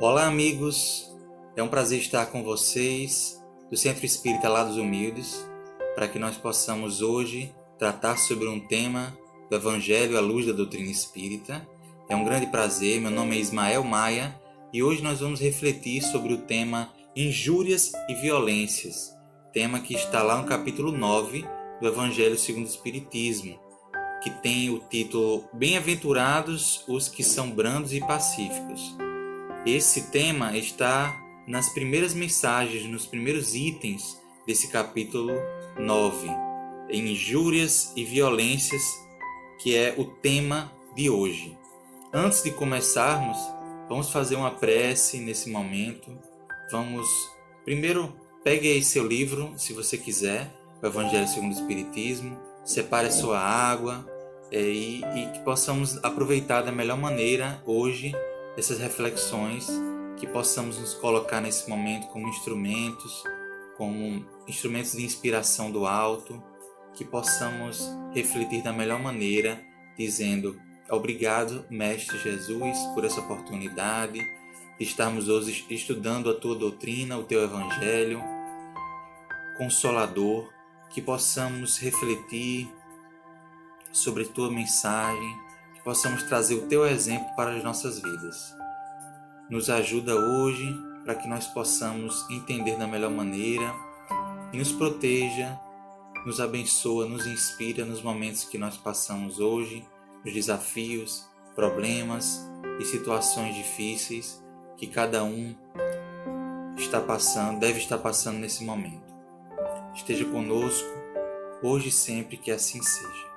Olá, amigos! É um prazer estar com vocês do Centro Espírita Lá dos Humildes, para que nós possamos hoje tratar sobre um tema do Evangelho à luz da doutrina espírita. É um grande prazer, meu nome é Ismael Maia e hoje nós vamos refletir sobre o tema Injúrias e Violências, tema que está lá no capítulo 9 do Evangelho segundo o Espiritismo, que tem o título Bem-aventurados os que são brandos e pacíficos. Esse tema está nas primeiras mensagens, nos primeiros itens desse capítulo 9, Injúrias e Violências, que é o tema de hoje. Antes de começarmos, vamos fazer uma prece nesse momento. Pegue aí seu livro, se você quiser, o Evangelho segundo o Espiritismo, separe a sua água e que possamos aproveitar da melhor maneira hoje essas reflexões, que possamos nos colocar nesse momento como instrumentos de inspiração do alto, que possamos refletir da melhor maneira, dizendo: obrigado, Mestre Jesus, por essa oportunidade de estarmos hoje estudando a Tua doutrina, o Teu Evangelho, Consolador, que possamos refletir sobre a Tua mensagem, que possamos trazer o Teu exemplo para as nossas vidas. Nos ajuda hoje para que nós possamos entender da melhor maneira e nos proteja, nos abençoa, nos inspira nos momentos que nós passamos hoje, nos desafios, problemas e situações difíceis que cada um deve estar passando nesse momento. Esteja conosco, hoje e sempre, que assim seja.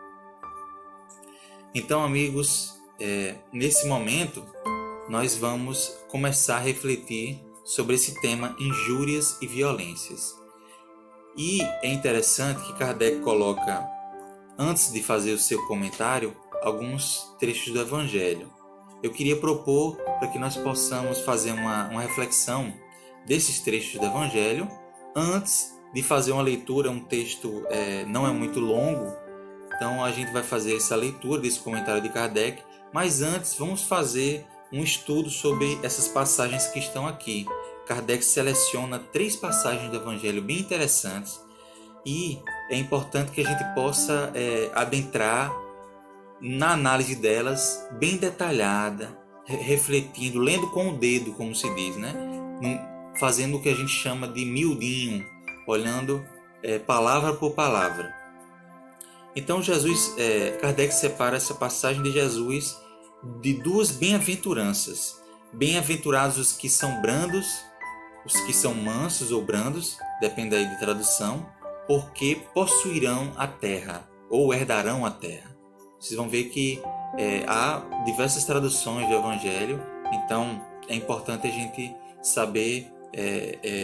Então, amigos, nesse momento, nós vamos começar a refletir sobre esse tema injúrias e violências. E é interessante que Kardec coloca, antes de fazer o seu comentário, alguns trechos do Evangelho. Eu queria propor para que nós possamos fazer uma reflexão desses trechos do Evangelho, antes de fazer uma leitura. Um texto não é muito longo, então a gente vai fazer essa leitura desse comentário de Kardec, mas antes vamos fazer um estudo sobre essas passagens que estão aqui. Kardec seleciona 3 passagens do Evangelho bem interessantes e é importante que a gente possa adentrar na análise delas bem detalhada, refletindo, lendo com o dedo, como se diz, né? Fazendo o que a gente chama de miudinho, olhando palavra por palavra. Então Kardec separa essa passagem de Jesus de 2 bem-aventuranças. Bem-aventurados os que são brandos, os que são mansos ou brandos, depende aí de tradução, porque possuirão a terra, ou herdarão a terra. Vocês vão ver que há diversas traduções do Evangelho, então é importante a gente saber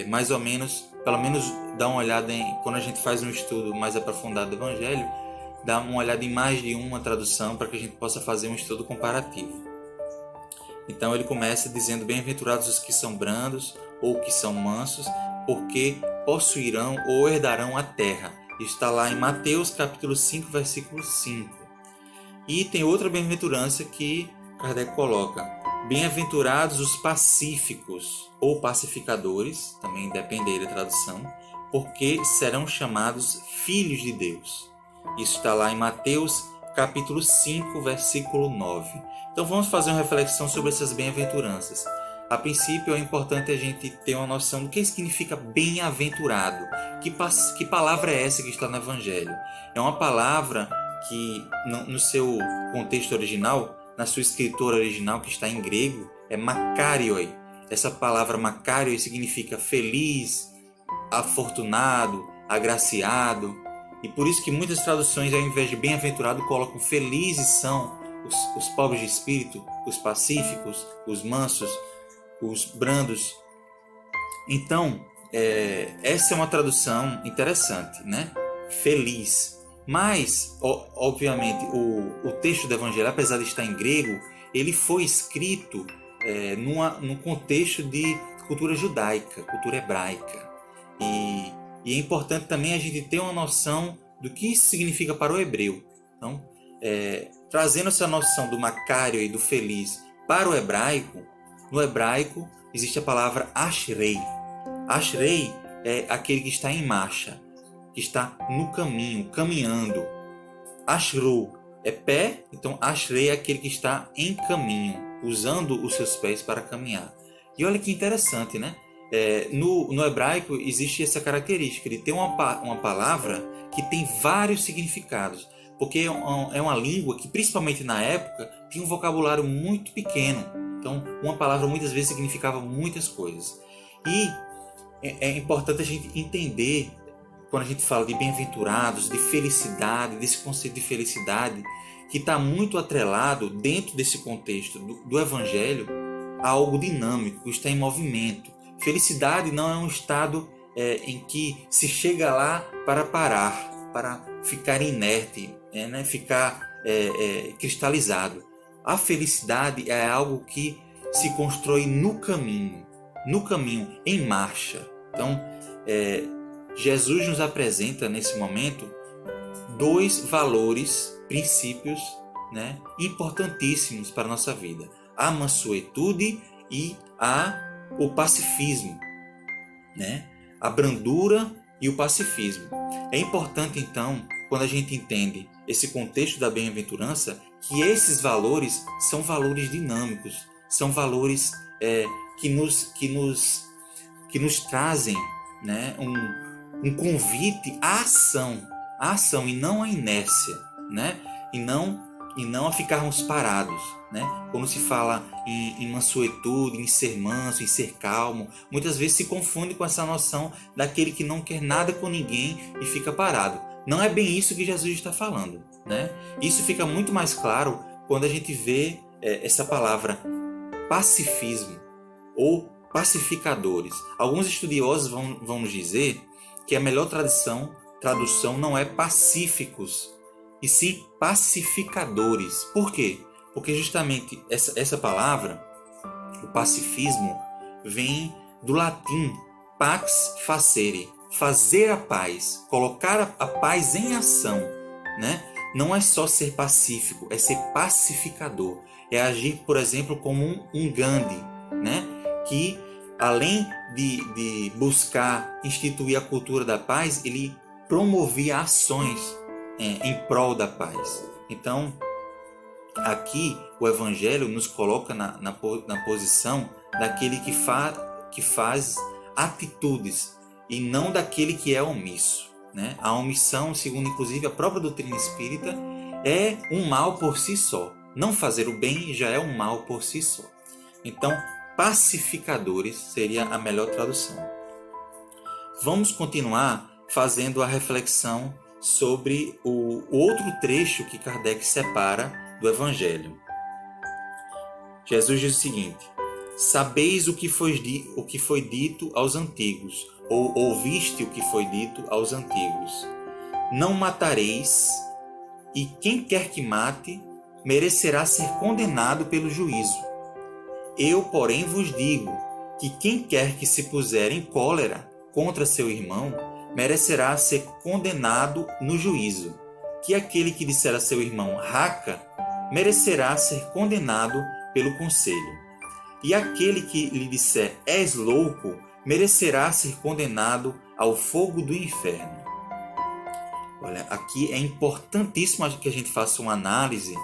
mais ou menos, pelo menos dar uma olhada quando a gente faz um estudo mais aprofundado do Evangelho, dar uma olhada em mais de uma tradução para que a gente possa fazer um estudo comparativo. Então ele começa dizendo: bem-aventurados os que são brandos ou que são mansos, porque possuirão ou herdarão a terra. Isso está lá em Mateus capítulo 5, versículo 5. E tem outra bem-aventurança que Kardec coloca: bem-aventurados os pacíficos ou pacificadores, também depende da tradução, porque serão chamados filhos de Deus. Isso está lá em Mateus capítulo 5, versículo 9. Então vamos fazer uma reflexão sobre essas bem-aventuranças. A princípio é importante a gente ter uma noção do que significa bem-aventurado. Que palavra é essa que está no Evangelho? É uma palavra que no seu contexto original, na sua escritura original, que está em grego, é makarioi. Essa palavra makarioi significa feliz, afortunado, agraciado. E por isso que muitas traduções, ao invés de bem-aventurado, colocam felizes são os pobres de espírito, os pacíficos, os mansos, os brandos. Então, essa é uma tradução interessante, né? Feliz. Mas, obviamente, o texto do Evangelho, apesar de estar em grego, ele foi escrito num contexto de cultura judaica, cultura hebraica. E é importante também a gente ter uma noção do que isso significa para o hebreu. Então, trazendo essa noção do macário e do feliz para o hebraico, no hebraico existe a palavra Ashrei. Ashrei é aquele que está em marcha, que está no caminho, caminhando. Ashru é pé, então Ashrei é aquele que está em caminho, usando os seus pés para caminhar. E olha que interessante, né? No hebraico existe essa característica de ter uma palavra que tem vários significados, porque é uma língua que, principalmente na época, tinha um vocabulário muito pequeno. Então, uma palavra muitas vezes significava muitas coisas. E é importante a gente entender, quando a gente fala de bem-aventurados, de felicidade, desse conceito de felicidade, que está muito atrelado, dentro desse contexto do Evangelho, a algo dinâmico, que está em movimento. Felicidade não é um estado em que se chega lá para parar, para ficar inerte, né? Ficar cristalizado. A felicidade é algo que se constrói no caminho, em marcha. Então, Jesus nos apresenta nesse momento dois valores, princípios, né, importantíssimos para a nossa vida: a mansuetude e o pacifismo, né? A brandura e o pacifismo. É importante, então, quando a gente entende esse contexto da bem-aventurança, que esses valores são valores dinâmicos, são valores que nos trazem, né, um convite à ação e não à inércia, né? E não a ficarmos parados, né? Quando se fala em mansuetude, em ser manso, em ser calmo, muitas vezes se confunde com essa noção daquele que não quer nada com ninguém e fica parado. Não é bem isso que Jesus está falando, né? Isso fica muito mais claro quando a gente vê essa palavra pacifismo ou pacificadores. Alguns estudiosos vão nos dizer que a melhor tradução não é pacíficos, e sim pacificadores. Por quê? Porque justamente essa palavra, o pacifismo, vem do latim pax facere, fazer a paz, colocar a paz em ação, né? Não é só ser pacífico, é ser pacificador. É agir, por exemplo, como um Gandhi, né? Que além de buscar instituir a cultura da paz, ele promovia ações em prol da paz. Então, aqui o Evangelho nos coloca na posição daquele que faz atitudes e não daquele que é omisso, né? A omissão, segundo inclusive a própria doutrina espírita, é um mal por si só. Não fazer o bem já é um mal por si só. Então, pacificadores seria a melhor tradução. Vamos continuar fazendo a reflexão sobre o outro trecho que Kardec separa do Evangelho. Jesus diz o seguinte: sabeis o que foi dito aos antigos, ou ouviste o que foi dito aos antigos. Não matareis, e quem quer que mate, merecerá ser condenado pelo juízo. Eu, porém, vos digo que quem quer que se puser em cólera contra seu irmão, merecerá ser condenado no juízo. Que aquele que disser a seu irmão raca, merecerá ser condenado pelo conselho. E aquele que lhe disser és louco, merecerá ser condenado ao fogo do inferno. Olha, aqui é importantíssimo que a gente faça uma análise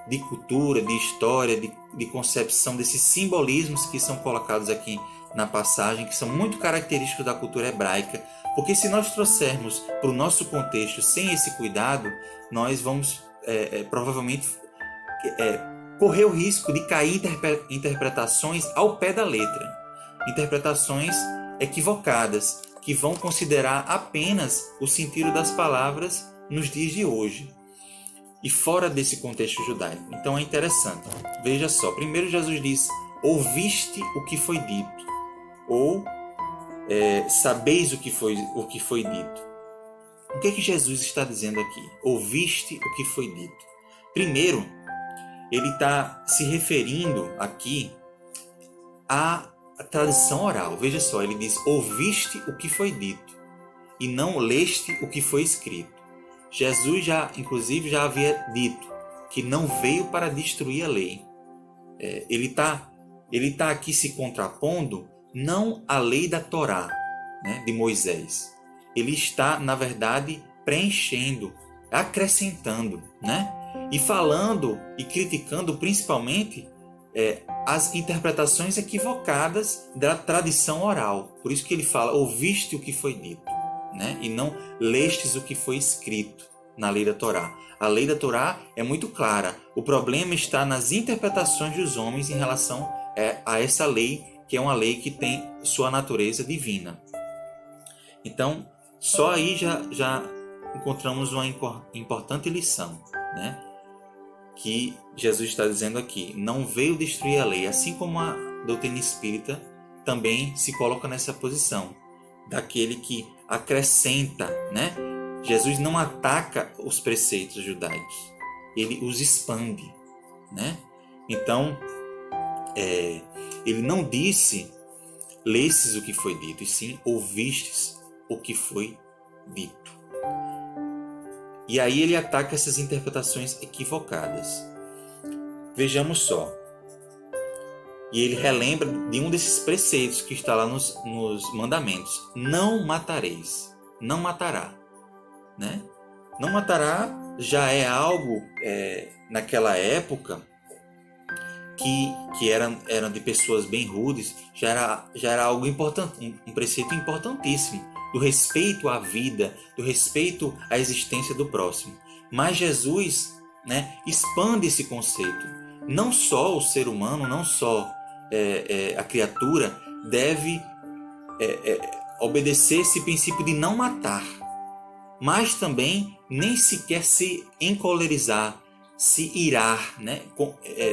de cultura, de história, de concepção desses simbolismos que são colocados aqui na passagem, que são muito característicos da cultura hebraica, porque se nós trouxermos para o nosso contexto sem esse cuidado, nós vamos provavelmente correr o risco de cair em interpretações ao pé da letra, interpretações equivocadas, que vão considerar apenas o sentido das palavras nos dias de hoje e fora desse contexto judaico. Então é interessante. Veja só, primeiro Jesus diz: ouviste o que foi dito, ou sabeis o que foi dito. O que é que Jesus está dizendo aqui? Ouviste o que foi dito. Primeiro, ele está se referindo aqui à tradição oral. Veja só, ele diz: ouviste o que foi dito e não leste o que foi escrito. Jesus inclusive já havia dito que não veio para destruir a lei. Ele está ele está aqui se contrapondo não à lei da Torá, né, de Moisés. Ele está, na verdade, preenchendo, acrescentando, né? E falando e criticando principalmente as interpretações equivocadas da tradição oral. Por isso que ele fala, ouviste o que foi dito, né? E não lestes o que foi escrito na lei da Torá. A lei da Torá é muito clara. O problema está nas interpretações dos homens em relação a essa lei, que é uma lei que tem sua natureza divina. Então, só aí já encontramos uma importante lição, né? Que Jesus está dizendo aqui, não veio destruir a lei, assim como a doutrina espírita também se coloca nessa posição, daquele que acrescenta, né? Jesus não ataca os preceitos judaicos, ele os expande, né? Então, ele não disse, lestes o que foi dito, e sim, ouvistes o que foi dito. E aí ele ataca essas interpretações equivocadas. Vejamos só. E ele relembra de um desses preceitos que está lá nos mandamentos. Não matareis. Não matará. Né? Não matará já é algo, naquela época, que eram de pessoas bem rudes, já era algo importante, um preceito importantíssimo, do respeito à vida, do respeito à existência do próximo. Mas Jesus, né, expande esse conceito. Não só o ser humano, não só a criatura deve obedecer esse princípio de não matar, mas também nem sequer se encolerizar, se irar, né?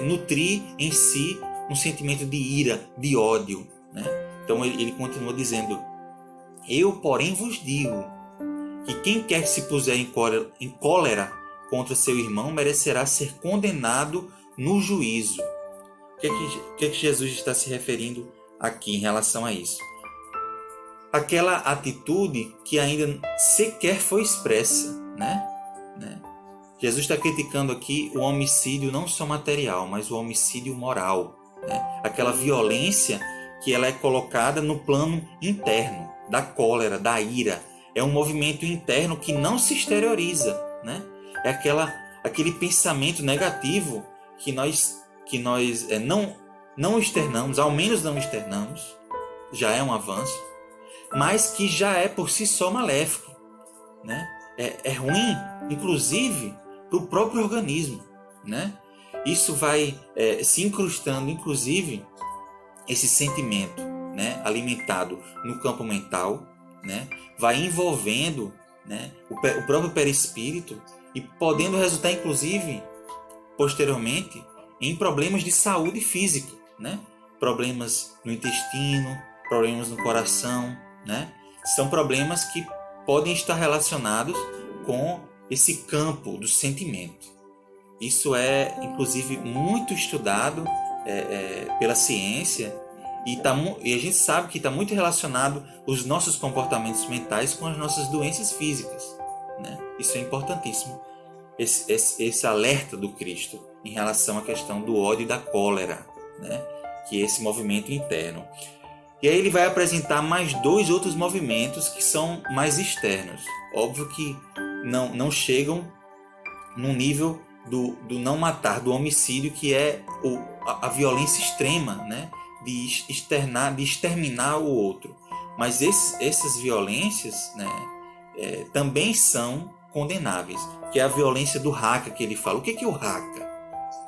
Nutrir em si um sentimento de ira, de ódio. Né? Então ele continua dizendo, eu, porém, vos digo que quem quer que se puser em cólera contra seu irmão merecerá ser condenado no juízo. O que é que Jesus está se referindo aqui em relação a isso? Aquela atitude que ainda sequer foi expressa, né? Jesus está criticando aqui o homicídio não só material, mas o homicídio moral, né? Aquela violência que ela é colocada no plano interno, da cólera, da ira. É um movimento interno que não se exterioriza, né? É aquele pensamento negativo que nós não externamos, ao menos não externamos, já é um avanço, mas que já é por si só maléfico, né? É ruim, inclusive, para o próprio organismo, né? Isso vai se incrustando, inclusive, esse sentimento, né, alimentado no campo mental, né, vai envolvendo, né, o próprio perispírito e podendo resultar, inclusive, posteriormente, em problemas de saúde física, né? Problemas no intestino, problemas no coração, né? São problemas que podem estar relacionados com esse campo do sentimento. Isso é, inclusive, muito estudado pela ciência e a gente sabe que está muito relacionado os nossos comportamentos mentais com as nossas doenças físicas. Né? Isso é importantíssimo, esse alerta do Cristo em relação à questão do ódio e da cólera, né? Que é esse movimento interno. E aí ele vai apresentar mais dois outros movimentos que são mais externos. Óbvio que não chegam no nível do não matar, do homicídio, que é a violência extrema, né? de exterminar o outro. Mas essas violências, né, também são condenáveis, que é a violência do Haka que ele fala. O que é o Haka?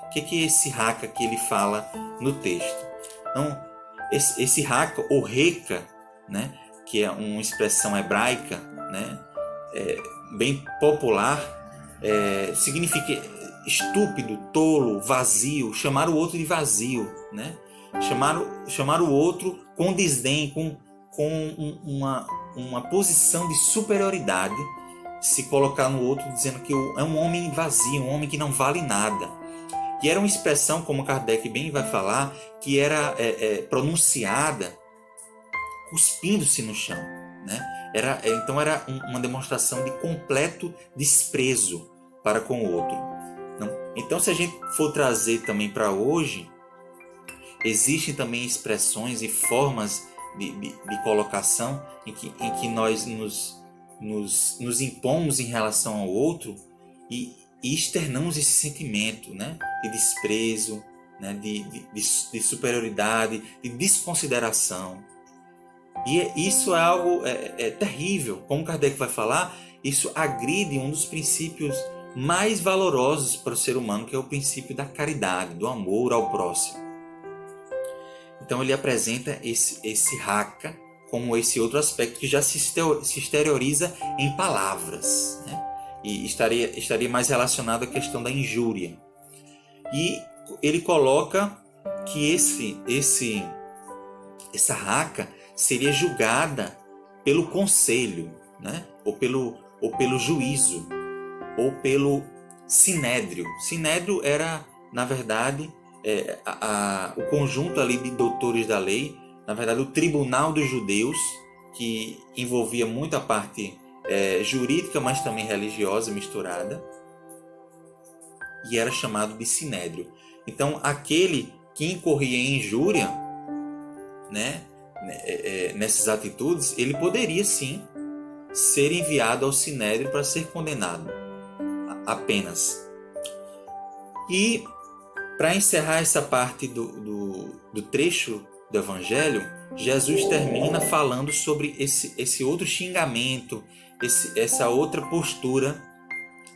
O que é esse Haka que ele fala no texto? Então, esse Haka, ou Reka, né, que é uma expressão hebraica, né, bem popular, significa estúpido, tolo, vazio, chamar o outro de vazio, né? Chamar o outro com desdém, com uma posição de superioridade, se colocar no outro dizendo que é um homem vazio, um homem que não vale nada. E era uma expressão, como Kardec bem vai falar, que era pronunciada cuspindo-se no chão, né? Então era uma demonstração de completo desprezo para com o outro. Então, se a gente for trazer também para hoje, existem também expressões e formas de colocação em que nós nos impomos em relação ao outro e externamos esse sentimento, né, de desprezo, né, de superioridade, de desconsideração. E isso é algo terrível. Como Kardec vai falar, isso agride um dos princípios mais valorosos para o ser humano, que é o princípio da caridade, do amor ao próximo. Então ele apresenta esse raca como esse outro aspecto que já se exterioriza em palavras, né? E estaria mais relacionado à questão da injúria. E ele coloca que essa raca seria julgada pelo conselho, né? ou pelo juízo, ou pelo sinédrio. Sinédrio era, na verdade, o conjunto ali de doutores da lei, na verdade o tribunal dos judeus, que envolvia muita parte jurídica, mas também religiosa misturada, e era chamado de sinédrio. Então aquele que incorria em injúria, né, nessas atitudes, ele poderia sim ser enviado ao sinédrio para ser condenado apenas. E para encerrar essa parte do trecho do Evangelho, Jesus termina falando sobre esse outro xingamento, essa outra postura,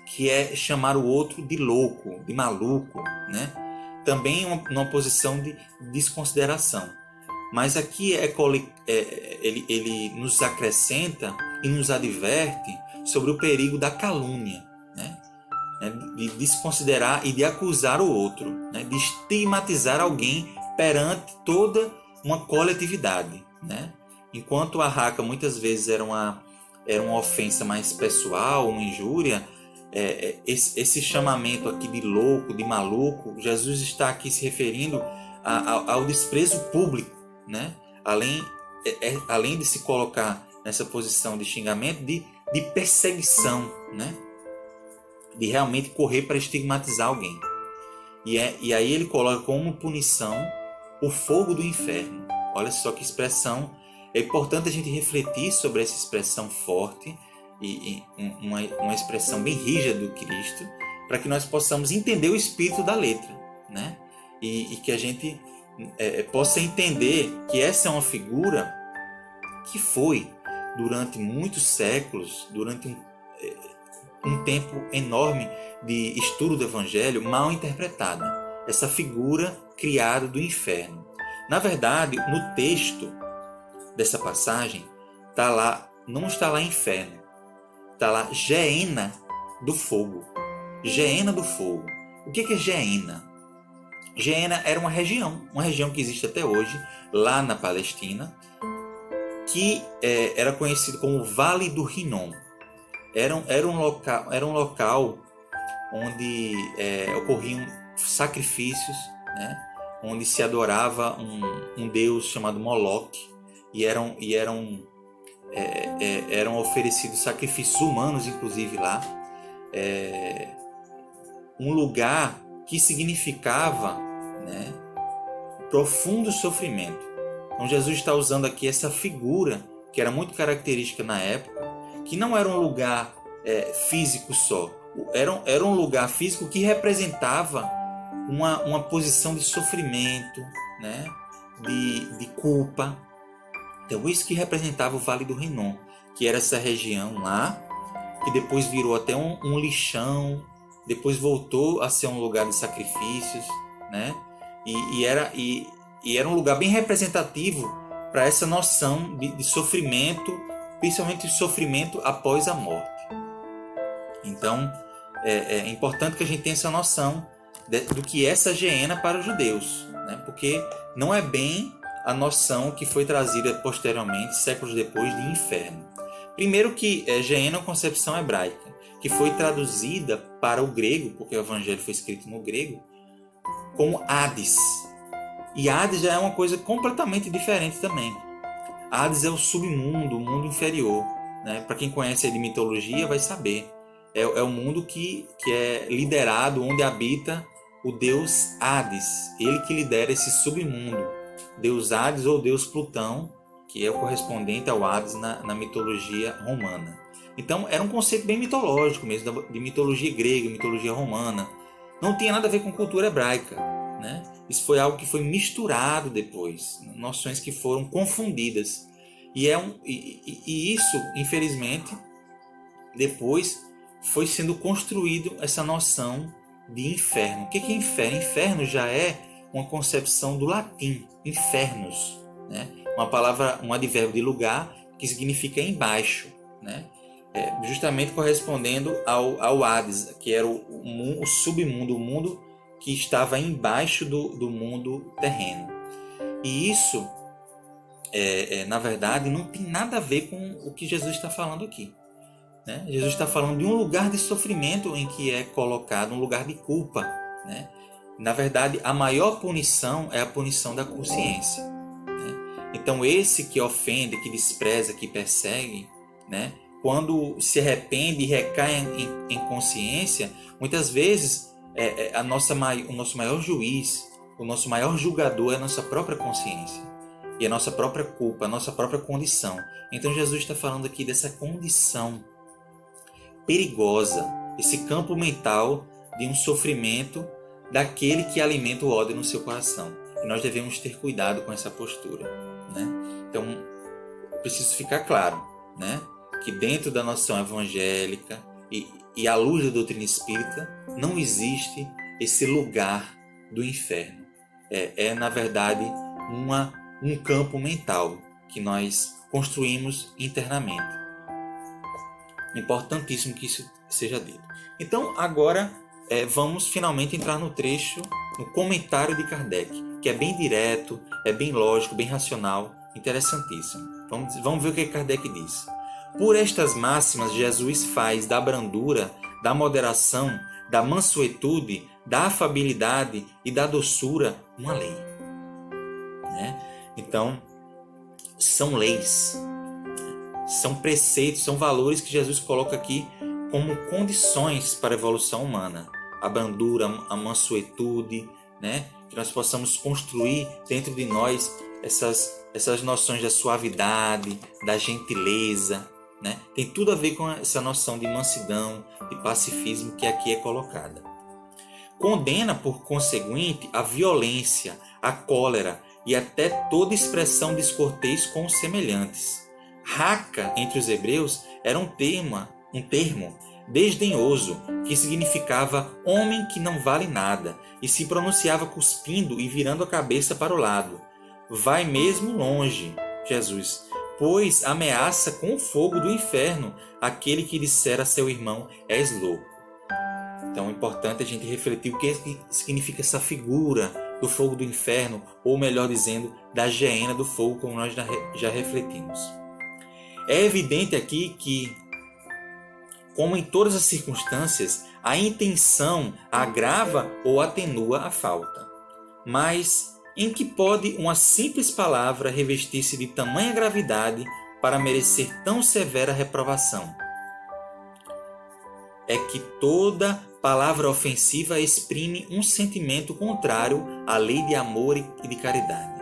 que é chamar o outro de louco, de maluco, né? Também numa posição de desconsideração. Mas aqui ele nos acrescenta e nos adverte sobre o perigo da calúnia, né? De desconsiderar e de acusar o outro, né? De estigmatizar alguém perante toda uma coletividade, né? Enquanto a raca muitas vezes era uma ofensa mais pessoal, uma injúria, esse chamamento aqui de louco, de maluco, Jesus está aqui se referindo ao desprezo público, né? Além de se colocar nessa posição de xingamento, de perseguição, né? De realmente correr para estigmatizar alguém. E aí ele coloca como punição o fogo do inferno. Olha só que expressão. É importante a gente refletir sobre essa expressão forte e uma expressão bem rígida do Cristo, para que nós possamos entender o espírito da letra, né? E que a gente possa entender que essa é uma figura que foi, durante muitos séculos, durante um tempo enorme de estudo do Evangelho, mal interpretada. Essa figura criada do inferno. Na verdade, no texto dessa passagem, não está lá inferno, está lá Geena do fogo. Geena do fogo. O que é Geena? Geena era uma região que existe até hoje, lá na Palestina, que era conhecido como Vale do Rinom. Era um local onde ocorriam sacrifícios, né? Onde se adorava um deus chamado Moloque, e eram oferecidos sacrifícios humanos, inclusive lá. Um lugar que significava, né, profundo sofrimento. Então Jesus está usando aqui essa figura que era muito característica na época, que não era um lugar físico só, era um lugar físico que representava uma posição de sofrimento, né, de culpa. Então isso que representava o Vale do Rinom, que era essa região lá, que depois virou até um lixão, depois voltou a ser um lugar de sacrifícios, né? E era um lugar bem representativo para essa noção de sofrimento, principalmente de sofrimento após a morte. Então, é importante que a gente tenha essa noção do que é essa Geena para os judeus, né? Porque não é bem a noção que foi trazida posteriormente, séculos depois, de inferno. Primeiro que Geena é uma concepção hebraica, que foi traduzida para o grego, porque o Evangelho foi escrito no grego, como Hades. E Hades já é uma coisa completamente diferente também. Hades é o submundo, o mundo inferior, né? Para quem conhece de mitologia vai saber. É o mundo que é liderado, onde habita o deus Hades, ele que lidera esse submundo. Deus Hades ou Deus Plutão, que é o correspondente ao Hades na mitologia romana. Então era um conceito bem mitológico mesmo, de mitologia grega, mitologia romana. Não tinha nada a ver com cultura hebraica, né? Isso foi algo que foi misturado depois, noções que foram confundidas. E isso, infelizmente, depois foi sendo construído essa noção de inferno. O que é inferno? Inferno já é uma concepção do latim, infernus, né? Uma palavra, um advérbio de lugar que significa embaixo, né? Justamente correspondendo ao Hades, que era o submundo, o mundo que estava embaixo do mundo terreno. E isso, na verdade, não tem nada a ver com o que Jesus está falando aqui, né? Jesus está falando de um lugar de sofrimento em que é colocado um lugar de culpa, né? Na verdade, a maior punição é a punição da consciência, né? Então, esse que ofende, que despreza, que persegue, né? Quando se arrepende e recai em consciência, muitas vezes o nosso maior juiz, o nosso maior julgador é a nossa própria consciência e a nossa própria culpa, a nossa própria condição. Então, Jesus está falando aqui dessa condição perigosa, esse campo mental de um sofrimento daquele que alimenta o ódio no seu coração. E nós devemos ter cuidado com essa postura, né? Então, preciso ficar claro, né, que dentro da noção evangélica e à luz da doutrina espírita, não existe esse lugar do inferno. Na verdade, um campo mental que nós construímos internamente. Importantíssimo que isso seja dito. Então, agora vamos finalmente entrar no trecho, no comentário de Kardec, que é bem direto, é bem lógico, bem racional, interessantíssimo. Vamos ver o que Kardec diz. Por estas máximas, Jesus faz da brandura, da moderação, da mansuetude, da afabilidade e da doçura uma lei, né? Então, são leis, são preceitos, são valores que Jesus coloca aqui como condições para a evolução humana. A brandura, a mansuetude, né? Que nós possamos construir dentro de nós essas noções da suavidade, da gentileza, né? Tem tudo a ver com essa noção de mansidão, de pacifismo que aqui é colocada. Condena, por conseguinte, a violência, a cólera e até toda expressão descortês com os semelhantes. Raca, entre os hebreus, era um termo desdenhoso, que significava homem que não vale nada, e se pronunciava cuspindo e virando a cabeça para o lado. Vai mesmo longe, Jesus, pois ameaça com o fogo do inferno aquele que disser a seu irmão, és louco. Então é importante a gente refletir o que significa essa figura do fogo do inferno, ou melhor dizendo, da geena do fogo, como nós já refletimos. É evidente aqui que, como em todas as circunstâncias, a intenção agrava ou atenua a falta. Mas em que pode uma simples palavra revestir-se de tamanha gravidade para merecer tão severa reprovação? É que toda palavra ofensiva exprime um sentimento contrário à lei de amor e de caridade.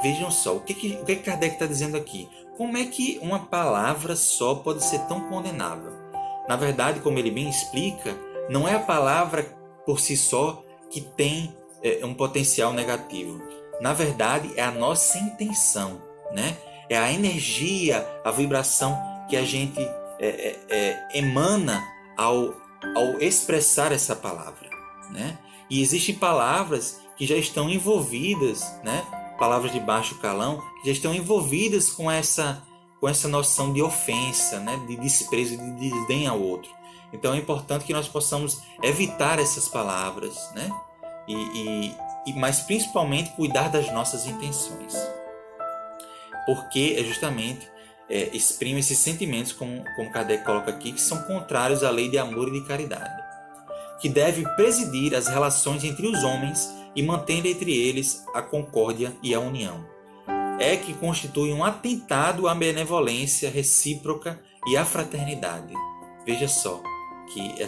Vejam só, o que Kardec está dizendo aqui? Como é que uma palavra só pode ser tão condenável? Na verdade, como ele bem explica, não é a palavra por si só que tem um potencial negativo. Na verdade, é a nossa intenção, né? É a energia, a vibração que a gente emana ao expressar essa palavra, né? E existem palavras que já estão envolvidas, né? Palavras de baixo calão, que já estão envolvidas com essa noção de ofensa, né? De desprezo, de desdém ao outro. Então é importante que nós possamos evitar essas palavras, né? Mas principalmente cuidar das nossas intenções, porque justamente exprime esses sentimentos, como Kardec coloca aqui, que são contrários à lei de amor e de caridade, que deve presidir as relações entre os homens e manter entre eles a concórdia e a união. É que constitui um atentado à benevolência recíproca e à fraternidade. Veja só que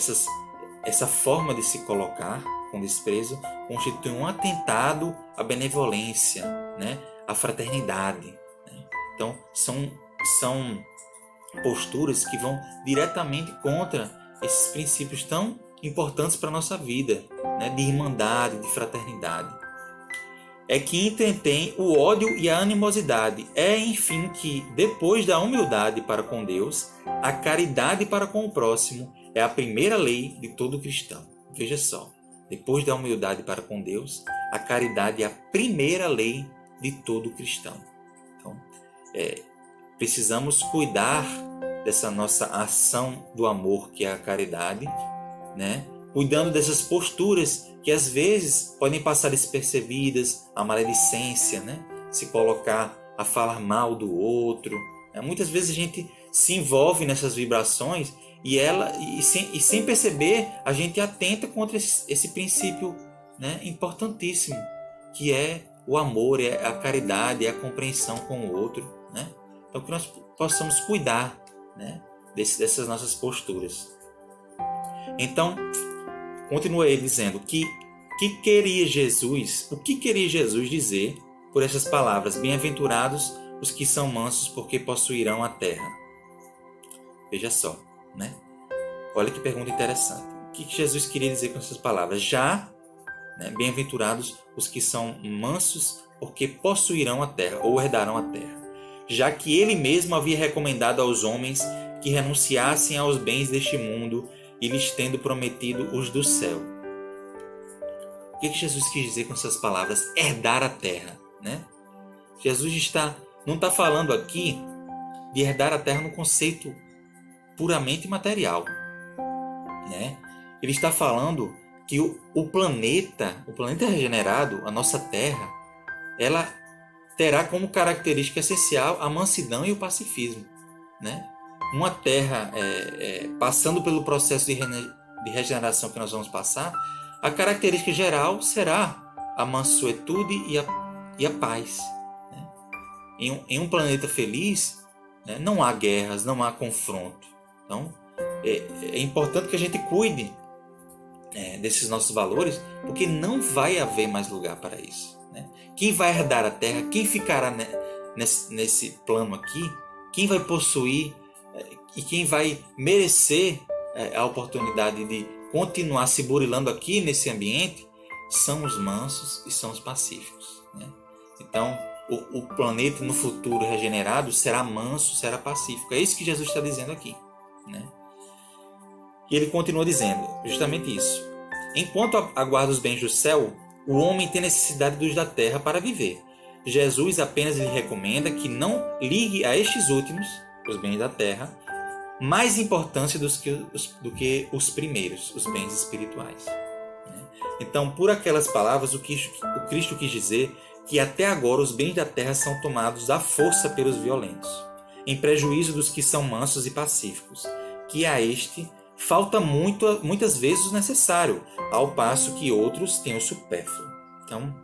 essa forma de se colocar com desprezo constitui um atentado à benevolência, né? À fraternidade. Né? Então, são posturas que vão diretamente contra esses princípios tão importantes para a nossa vida, né? De irmandade, de fraternidade. É que entretém o ódio e a animosidade. É, enfim, que, depois da humildade para com Deus, a caridade para com o próximo é a primeira lei de todo cristão. Veja só, depois da humildade para com Deus, a caridade é a primeira lei de todo cristão. Então, precisamos cuidar dessa nossa ação do amor, que é a caridade, né? Cuidando dessas posturas que às vezes podem passar despercebidas, a maledicência, né? Se colocar a falar mal do outro. Né? Muitas vezes a gente se envolve nessas vibrações e sem perceber a gente atenta contra esse princípio, né? Importantíssimo, que é o amor, é a caridade, é a compreensão com o outro. Né? Então que nós possamos cuidar, né? Dessas nossas posturas. Então, continua ele dizendo o que queria Jesus dizer por essas palavras: bem-aventurados os que são mansos, porque possuirão a terra. Veja só, né? Olha que pergunta interessante. O que Jesus queria dizer com essas palavras? Né, bem-aventurados os que são mansos, porque possuirão a terra, ou herdarão a terra. Já que ele mesmo havia recomendado aos homens que renunciassem aos bens deste mundo e lhes tendo prometido os do céu. O que Jesus quis dizer com essas palavras? Herdar a terra, né? Jesus não está falando aqui de herdar a terra no conceito puramente material, né? Ele está falando que o planeta regenerado, a nossa terra, ela terá como característica essencial a mansidão e o pacifismo, né? Uma terra passando pelo processo de regeneração que nós vamos passar, a característica geral será a mansuetude e a paz. Né? Em um planeta feliz, né, não há guerras, não há confronto. Então, é importante que a gente cuide desses nossos valores, porque não vai haver mais lugar para isso. Né? Quem vai herdar a terra, quem ficará nesse plano aqui, quem vai possuir e quem vai merecer a oportunidade de continuar se burilando aqui nesse ambiente são os mansos e são os pacíficos. Né? Então, o planeta no futuro regenerado será manso, será pacífico. É isso que Jesus está dizendo aqui. Né? E ele continua dizendo justamente isso. Enquanto aguarda os bens do céu, o homem tem necessidade dos da terra para viver. Jesus apenas lhe recomenda que não ligue a estes últimos, os bens da terra, mais importância do que os primeiros, os bens espirituais. Então, por aquelas palavras, o Cristo quis dizer que até agora os bens da terra são tomados à força pelos violentos, em prejuízo dos que são mansos e pacíficos, que a este falta muitas vezes o necessário, ao passo que outros têm o supérfluo. Então,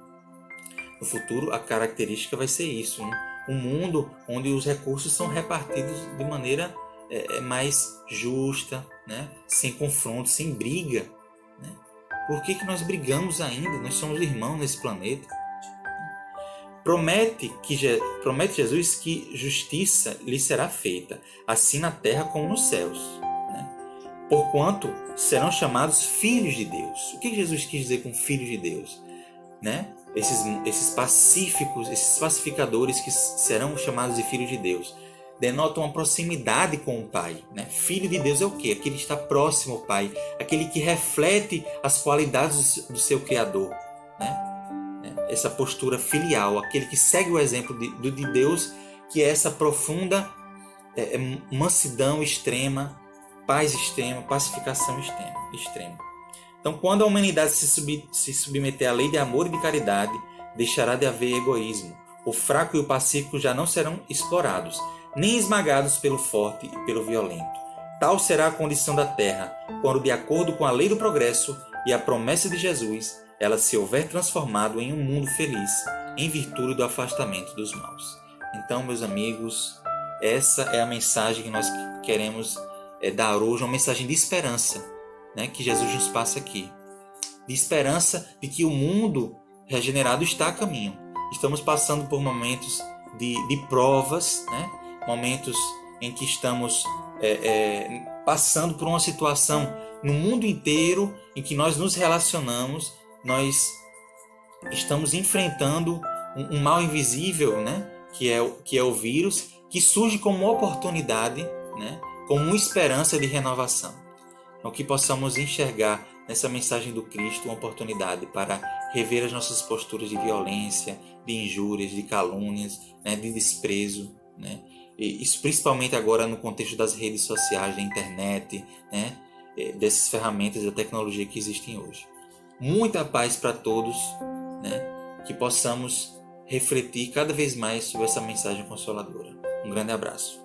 no futuro, a característica vai ser isso, um mundo onde os recursos são repartidos de maneira mais justa, né? Sem confronto, sem briga. Né? Por que nós brigamos ainda? Nós somos irmãos nesse planeta. Promete Jesus que justiça lhe será feita, assim na terra como nos céus. Né? Porquanto serão chamados filhos de Deus. O que Jesus quis dizer com filhos de Deus? Né? Esses pacíficos, esses pacificadores que serão chamados de filhos de Deus, denotam uma proximidade com o Pai. Né? Filho de Deus é o quê? Aquele que está próximo ao Pai, aquele que reflete as qualidades do seu Criador. Né? Essa postura filial, aquele que segue o exemplo de Deus, que é essa profunda mansidão extrema, paz extrema, pacificação extrema. Então, quando a humanidade se submeter à lei de amor e de caridade, deixará de haver egoísmo. O fraco e o pacífico já não serão explorados, nem esmagados pelo forte e pelo violento. Tal será a condição da terra, quando, de acordo com a lei do progresso e a promessa de Jesus, ela se houver transformado em um mundo feliz, em virtude do afastamento dos maus. Então, meus amigos, essa é a mensagem que nós queremos dar hoje, uma mensagem de esperança. né, que Jesus nos passa aqui, de esperança de que o mundo regenerado está a caminho. Estamos passando por momentos de provas, né, momentos em que estamos passando por uma situação no mundo inteiro em que nós nos relacionamos, nós estamos enfrentando um mal invisível, né, que é o vírus, que surge como uma oportunidade, né, como uma esperança de renovação. Então, que possamos enxergar nessa mensagem do Cristo uma oportunidade para rever as nossas posturas de violência, de injúrias, de calúnias, né, de desprezo, né? E isso principalmente agora no contexto das redes sociais, da internet, né, dessas ferramentas da tecnologia que existem hoje. Muita paz para todos, né, que possamos refletir cada vez mais sobre essa mensagem consoladora. Um grande abraço.